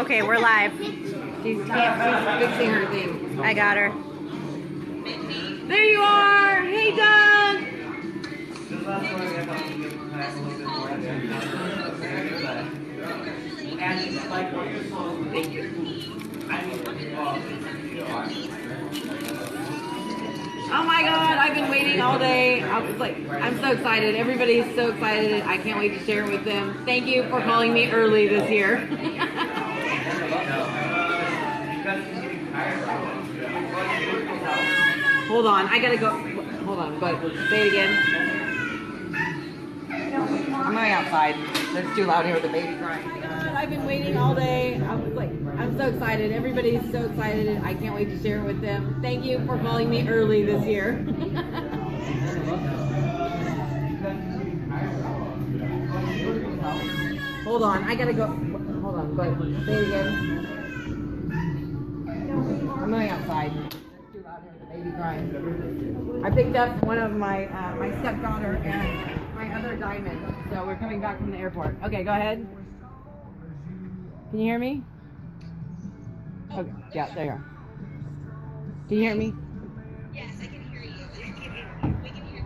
Okay, we're live. She's fixing her thing. I got her. There you are! Hey, Doug! Thank you. Oh my God, I've been waiting all day. I'm so excited. Everybody's so excited. I can't wait to share it with them. Thank you for calling me early this year. Hold on, I gotta go. Hold on, but say it again. I'm going outside. It's too loud here with the baby crying. Oh my God, I've been waiting all day. I'm so excited. Everybody's so excited. I can't wait to share it with them. Thank you for calling me early this year. Hold on, I gotta go. Hold on, but say it again. I'm going outside. It's too loud here with the baby crying. I picked up one of my my stepdaughter and my other diamond. So we're coming back from the airport. Okay, go ahead. Can you hear me? Okay, yeah, there you are. Can you hear me? Yes, I can hear you. We can hear you.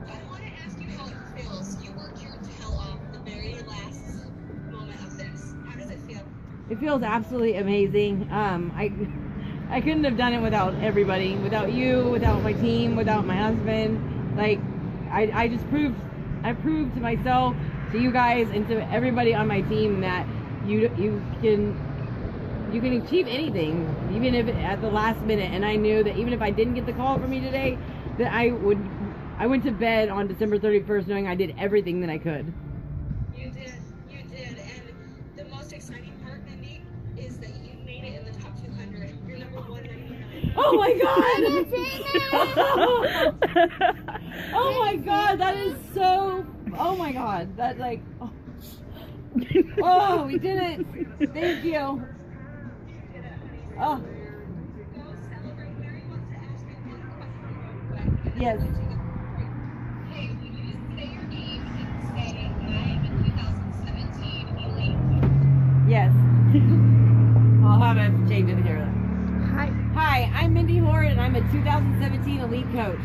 I want to ask you how it feels. You worked your tail off the very last moment of this. How does it feel? It feels absolutely amazing. I couldn't have done it without everybody, without you, without my team, without my husband. Like, I proved to myself, to you guys, and to everybody on my team that you can achieve anything, even if at the last minute. And I knew that even if I didn't get the call from me today, that I went to bed on December 31st knowing I did everything that I could. You did. And the most exciting part, Mindy, is that you made it in the top 200. You're number 199. Oh my God! Oh my God, that is so, oh my God, that like, oh, oh, we did it. Thank you. Oh. Go celebrate. Mary wants to ask you one question. Yes. Hey, will you say your name and say I'm a 2017 elite? Yes. I'll have to change it here. Hi, I'm Mindy Horde and I'm a 2017 Elite Coach.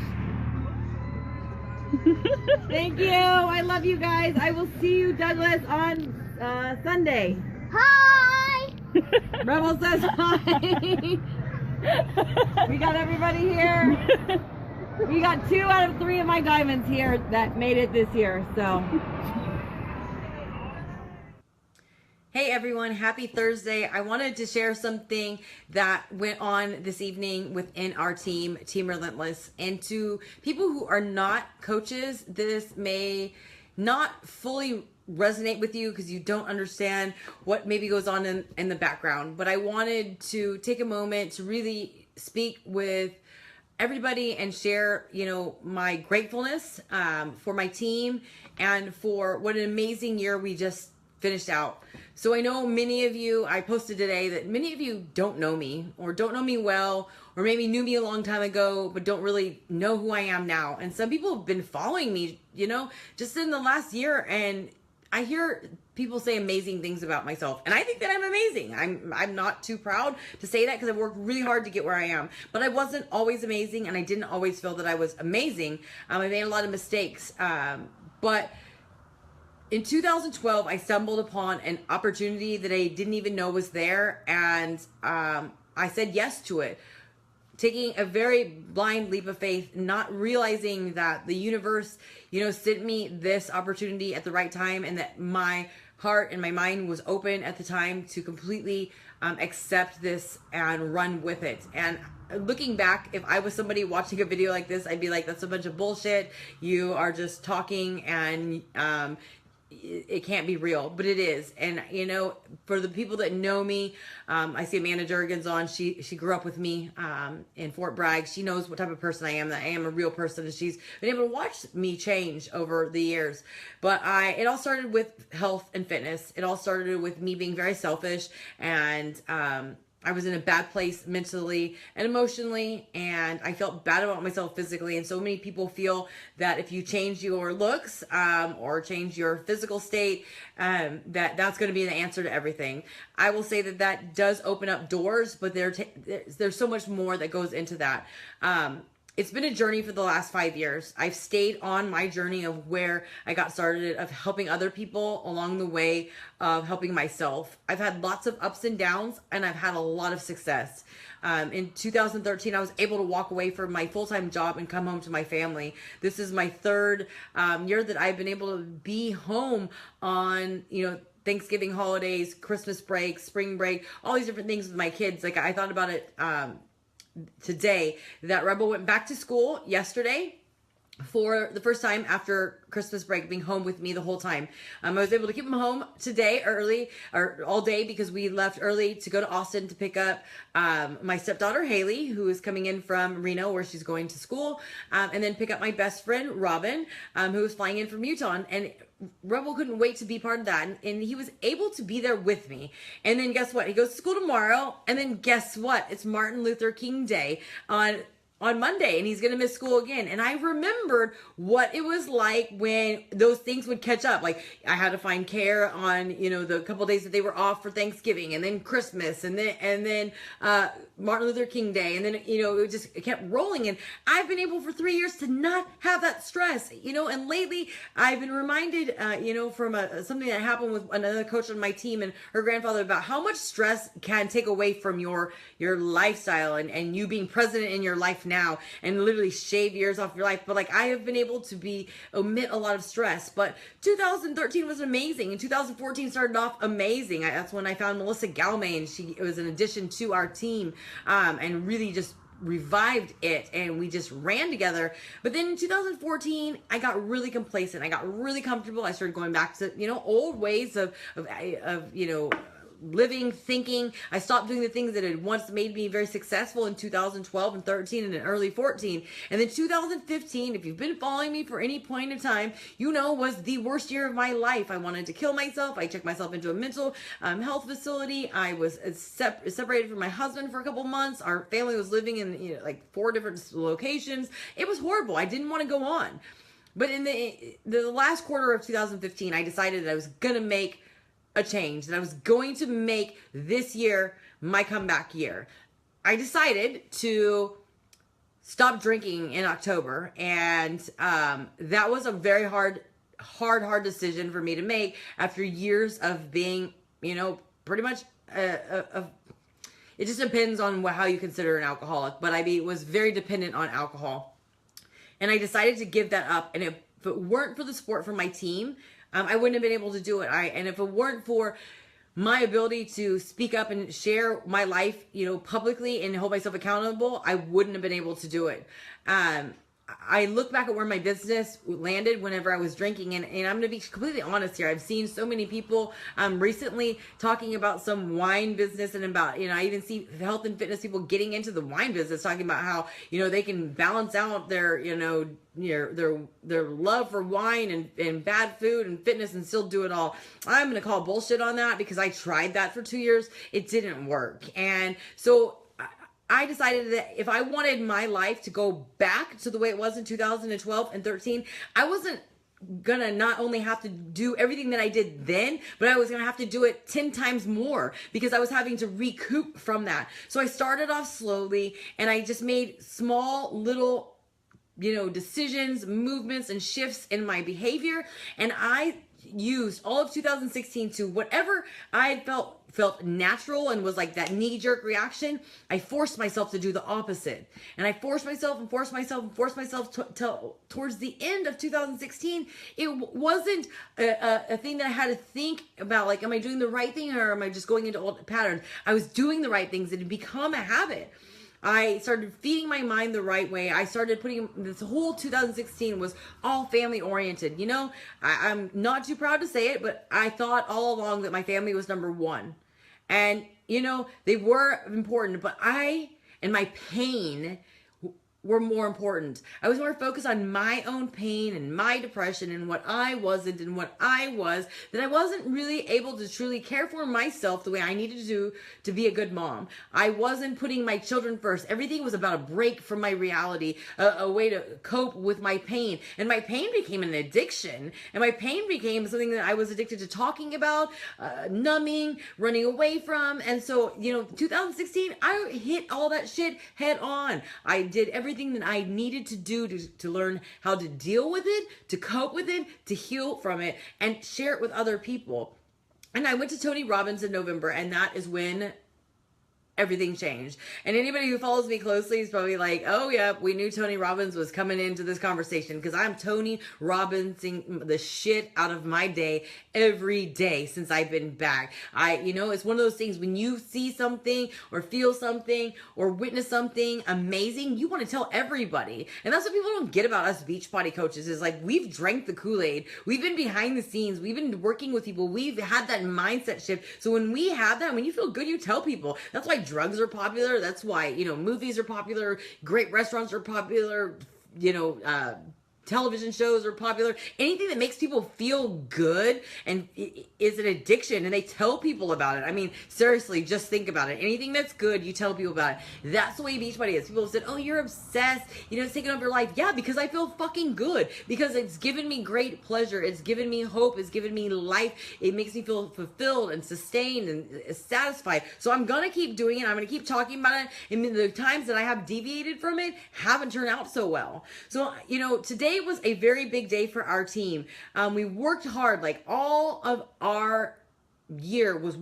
Thank you. I love you guys. I will see you, Douglas, on Sunday. Hi! Rebel says hi. We got everybody here. We got 2 out of 3 of my diamonds here that made it this year. So. Hey everyone, happy Thursday. I wanted to share something that went on this evening within our team, Team Relentless. And to people who are not coaches, this may not fully resonate with you because you don't understand what maybe goes on in the background. But I wanted to take a moment to really speak with everybody and share, my gratefulness for my team and for what an amazing year we just finished out. So I know many of you, I posted today that many of you don't know me or don't know me well, or maybe knew me a long time ago, but don't really know who I am now. And some people have been following me, just in the last year. And I hear people say amazing things about myself. And I think that I'm amazing. I'm not too proud to say that because I've worked really hard to get where I am. But I wasn't always amazing, and I didn't always feel that I was amazing. I made a lot of mistakes. But in 2012, I stumbled upon an opportunity that I didn't even know was there, and I said yes to it, taking a very blind leap of faith, not realizing that the universe, sent me this opportunity at the right time, and that my heart and my mind was open at the time to completely accept this and run with it. And looking back, if I was somebody watching a video like this, I'd be like, that's a bunch of bullshit. You are just talking, and it can't be real, but it is. And for the people that know me, I see Amanda Durgan's on. She grew up with me in Fort Bragg. She knows what type of person I am, that I am a real person, and she's been able to watch me change over the years. But it all started with health and fitness. It all started with me being very selfish and I was in a bad place mentally and emotionally, and I felt bad about myself physically. And so many people feel that if you change your looks or change your physical state, that's going to be the answer to everything. I will say that that does open up doors, but there's so much more that goes into that. It's been a journey for the last 5 years. I've stayed on my journey of where I got started, of helping other people along the way, of helping myself. I've had lots of ups and downs, and I've had a lot of success. In 2013, I was able to walk away from my full-time job and come home to my family. This is my third year that I've been able to be home on, Thanksgiving holidays, Christmas break, spring break, all these different things with my kids. Like, I thought about it today that Rebel went back to school yesterday for the first time after Christmas break, being home with me the whole time. I was able to keep him home today early, or all day, because we left early to go to Austin to pick up my stepdaughter Haley, who is coming in from Reno where she's going to school, and then pick up my best friend Robin, who is flying in from Utah. And Rebel couldn't wait to be part of that, and he was able to be there with me. And then guess what? He goes to school tomorrow, and then guess what? It's Martin Luther King Day on Monday, and he's going to miss school again. And I remembered what it was like when those things would catch up. Like, I had to find care on, the couple days that they were off for Thanksgiving, and then Christmas, and then Martin Luther King Day. And then, it kept rolling. And I've been able for 3 years to not have that stress, and lately I've been reminded, from something that happened with another coach on my team and her grandfather, about how much stress can take away from your lifestyle and you being present in your life now, and literally shave years off your life. But like, I have been able to omit a lot of stress. But 2013 was amazing, and 2014 started off amazing. That's when I found Melissa Galmain. She was an addition to our team, and really just revived it, and we just ran together. But then in 2014, I got really complacent. I got really comfortable. I started going back to old ways of living, thinking. I stopped doing the things that had once made me very successful in 2012 and 13 and in early 14. And then 2015, if you've been following me for any point in time, was the worst year of my life. I wanted to kill myself. I checked myself into a mental health facility. I was separated from my husband for a couple months. Our family was living in like 4 different locations. It was horrible. I didn't want to go on. But in the last quarter of 2015, I decided that I was going to make a change, that I was going to make this year my comeback year. I decided to stop drinking in October, and that was a very hard decision for me to make after years of being, pretty much it just depends on how you consider an alcoholic, but I was very dependent on alcohol. And I decided to give that up, and if it weren't for the support from my team, I wouldn't have been able to do it. And if it weren't for my ability to speak up and share my life, publicly and hold myself accountable, I wouldn't have been able to do it. I look back at where my business landed whenever I was drinking, and I'm going to be completely honest here. I've seen so many people recently talking about some wine business, and about, I even see health and fitness people getting into the wine business, talking about how, they can balance out their, their love for wine and bad food and fitness and still do it all. I'm going to call bullshit on that, because I tried that for 2 years. It didn't work. And so I decided that if I wanted my life to go back to the way it was in 2012 and 13, I wasn't gonna not only have to do everything that I did then, but I was gonna have to do it 10 times more, because I was having to recoup from that. So I started off slowly, and I just made small little, decisions, movements, and shifts in my behavior. And I used all of 2016 to whatever I felt natural and was like that knee-jerk reaction. I forced myself to do the opposite, and I forced myself towards the end of 2016. It wasn't a thing that I had to think about, like, am I doing the right thing, or am I just going into old patterns? I was doing the right things. It had become a habit. I started feeding my mind the right way. I started putting, this whole 2016 was all family oriented. I'm not too proud to say it, but I thought all along that my family was number one. And, they were important, but and my pain were more important. I was more focused on my own pain and my depression and what I wasn't and what I was, that I wasn't really able to truly care for myself the way I needed to do to be a good mom. I wasn't putting my children first. Everything was about a break from my reality, a way to cope with my pain. And my pain became an addiction. And my pain became something that I was addicted to talking about, numbing, running away from. And so, 2016, I hit all that shit head on. I did everything that I needed to do to learn how to deal with it, to cope with it, to heal from it, and share it with other people. And I went to Tony Robbins in November, and that is when everything changed. And anybody who follows me closely is probably like, oh yeah, we knew Tony Robbins was coming into this conversation, because I'm Tony Robbinsing the shit out of my day every day since I've been back. It's one of those things, when you see something or feel something or witness something amazing, you want to tell everybody. And that's what people don't get about us Beachbody coaches, is like, we've drank the Kool-Aid. We've been behind the scenes. We've been working with people. We've had that mindset shift. So when we have that, when you feel good, you tell people. That's why drugs are popular. That's why, movies are popular. Great restaurants are popular. Television shows are popular. Anything that makes people feel good and is an addiction, and they tell people about it. I mean, seriously, just think about it. Anything that's good, you tell people about it. That's the way Beachbody is. People have said, oh, you're obsessed. It's taking over your life. Yeah, because I feel fucking good. Because it's given me great pleasure. It's given me hope. It's given me life. It makes me feel fulfilled and sustained and satisfied. So I'm going to keep doing it. I'm going to keep talking about it. And the times that I have deviated from it haven't turned out so well. So, today was a very big day for our team. We worked hard. Like, all of our year was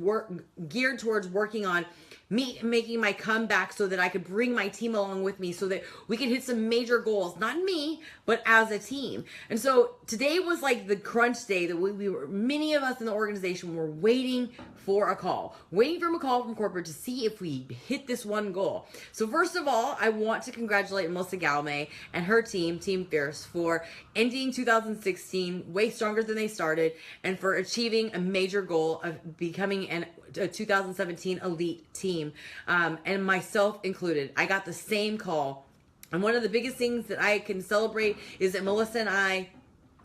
geared towards working on me making my comeback, so that I could bring my team along with me, so that we could hit some major goals, not me, but as a team. And so today was like the crunch day that many of us in the organization were waiting for a call from corporate to see if we hit this one goal. So first of all, I want to congratulate Melissa Galmay and her team, Team Fierce, for ending 2016 way stronger than they started, and for achieving a major goal of becoming a 2017 elite team, and myself included. I got the same call. And one of the biggest things that I can celebrate is that Melissa and I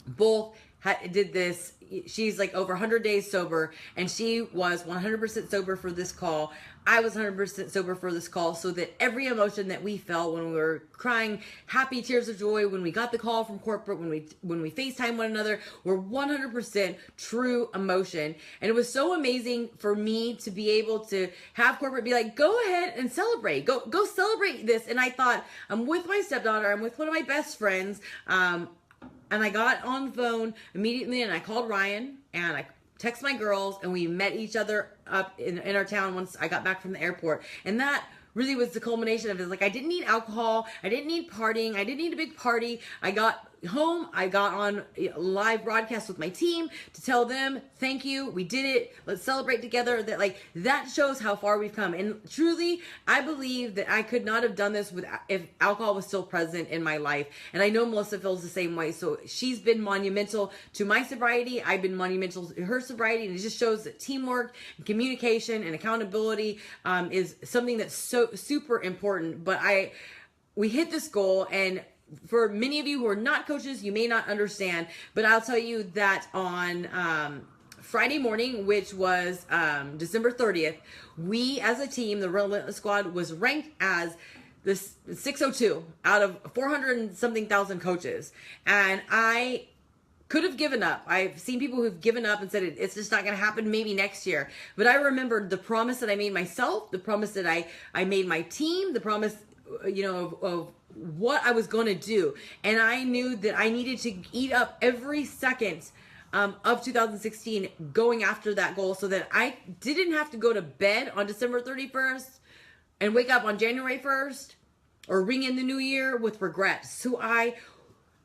both did this. She's like over 100 days sober, and she was 100% sober for this call. I was 100% sober for this call, so that every emotion that we felt when we were crying happy tears of joy, when we got the call from corporate, when we FaceTime one another, were 100% true emotion. And it was so amazing for me to be able to have corporate be like, go ahead and celebrate. Go celebrate this. And I thought, I'm with my stepdaughter. I'm with one of my best friends. And I got on the phone immediately, and I called Ryan, and I texted my girls, and we met each other up in our town once I got back from the airport. And that really was the culmination of it. Like, I didn't need alcohol. I didn't need partying. I didn't need a big party. I got home. I got on a live broadcast with my team to tell them, thank you. We did it. Let's celebrate together. That shows how far we've come. And truly, I believe that I could not have done this if alcohol was still present in my life. And I know Melissa feels the same way. So she's been monumental to my sobriety. I've been monumental to her sobriety. And it just shows that teamwork and communication and accountability is something that's so super important. But we hit this goal, and for many of you who are not coaches, you may not understand, but I'll tell you that on Friday morning, which was December 30th, we as a team, the Relentless Squad, was ranked as the 602 out of 400 and something thousand coaches. And I could have given up. I've seen people who've given up and said it's just not going to happen, maybe next year. But I remembered the promise that I made myself, the promise that I made my team, the promise, of what I was going to do. And I knew that I needed to eat up every second of 2016 going after that goal, so that I didn't have to go to bed on December 31st and wake up on January 1st or ring in the new year with regret. So I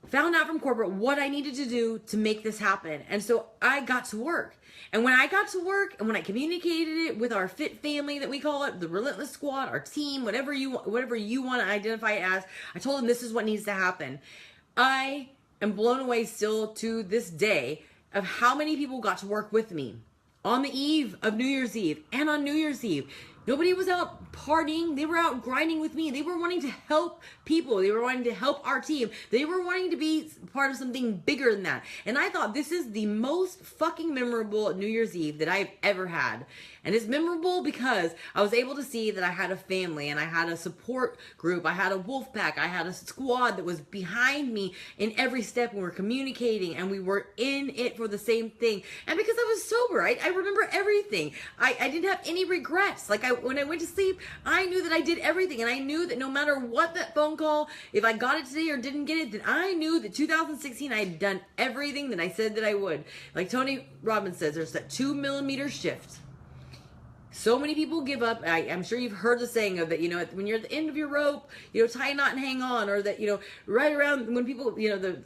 found out from corporate what I needed to do to make this happen. And so I got to work. And when I got to work, and when I communicated it with our fit family, that we call it, the Relentless Squad, our team, whatever you want to identify it as, I told them this is what needs to happen. I am blown away still to this day of how many people got to work with me on the eve of New Year's Eve and on New Year's Eve. Nobody was out partying. They were out grinding with me. They were wanting to help people. They were wanting to help our team. They were wanting to be part of something bigger than that. And I thought this is the most fucking memorable New Year's Eve that I've ever had. And it's memorable because I was able to see that I had a family and I had a support group. I had a wolf pack. I had a squad that was behind me in every step. We were communicating and we were in it for the same thing. And because I was sober, I remember everything. I didn't have any regrets. Like when I went to sleep, I knew that I did everything. And I knew that no matter what that phone call, if I got it today or didn't get it, then I knew that 2016, I had done everything that I said that I would. Like Tony Robbins says, there's that 2 millimeter shift. So many people give up. I'm sure you've heard the saying of that, you know, when you're at the end of your rope, you know, tie a knot and hang on, or that, you know, right around when people, you know,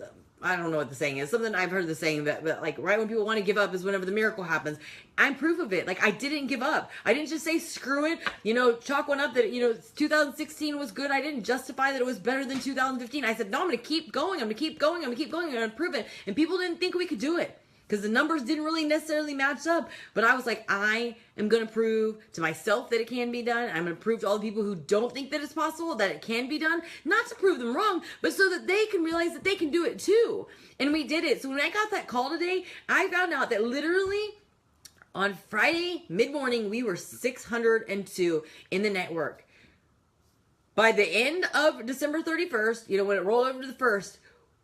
I don't know what the saying is. Something I've heard the saying that like right when people want to give up is whenever the miracle happens. I'm proof of it. Like I didn't give up. I didn't just say screw it. You know, chalk one up that, you know, 2016 was good. I didn't justify that it was better than 2015. I said, no, I'm going to keep going. I'm going to keep going. I'm going to keep going. I'm going to prove it. And people didn't think we could do it, because the numbers didn't really necessarily match up. But I was like, I am going to prove to myself that it can be done. I'm going to prove to all the people who don't think that it's possible that it can be done. Not to prove them wrong, but so that they can realize that they can do it too. And we did it. So when I got that call today, I found out that literally on Friday mid-morning, we were 602 in the network. By the end of December 31st, you know, when it rolled over to the 1st,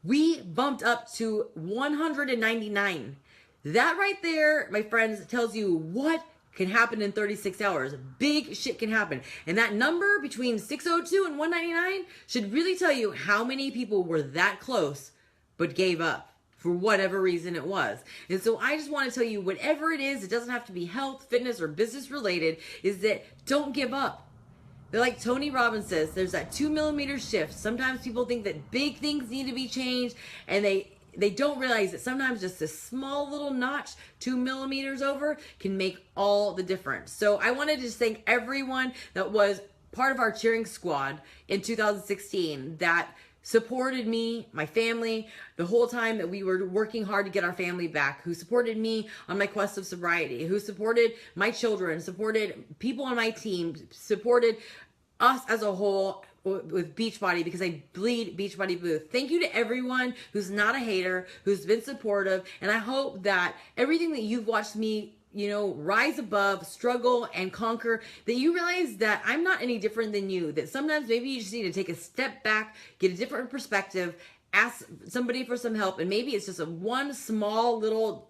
we bumped up to 199. That right there, my friends, tells you what can happen in 36 hours. Big shit can happen. And that number between 602 and 199 should really tell you how many people were that close but gave up for whatever reason it was. And so I just want to tell you, whatever it is, it doesn't have to be health, fitness, or business related, is that don't give up. They're like Tony Robbins says, there's that 2 millimeter shift. Sometimes people think that big things need to be changed, and they don't realize that sometimes just a small little notch 2 millimeters over can make all the difference. So I wanted to just thank everyone that was part of our cheering squad in 2016 that supported me, my family, the whole time that we were working hard to get our family back, who supported me on my quest of sobriety, who supported my children, supported people on my team, supported us as a whole with Beachbody, because I bleed Beachbody blue. Thank you to everyone who's not a hater, who's been supportive, and I hope that everything that you've watched me, you know, rise above, struggle, and conquer, that you realize that I'm not any different than you, that sometimes maybe you just need to take a step back, get a different perspective, ask somebody for some help, and maybe it's just a one small little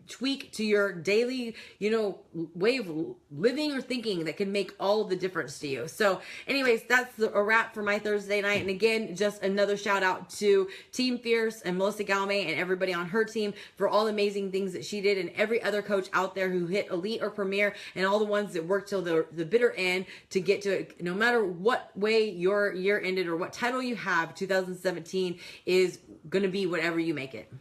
tweak to your daily, you know, way of living or thinking that can make all of the difference to you. So anyways, that's a wrap for my Thursday night. And again, just another shout out to Team Fierce and Melissa Galmay and everybody on her team for all the amazing things that she did, and every other coach out there who hit elite or premier, and all the ones that worked till the bitter end to get to it. No matter what way your year ended or what title you have, 2017 is going to be whatever you make it.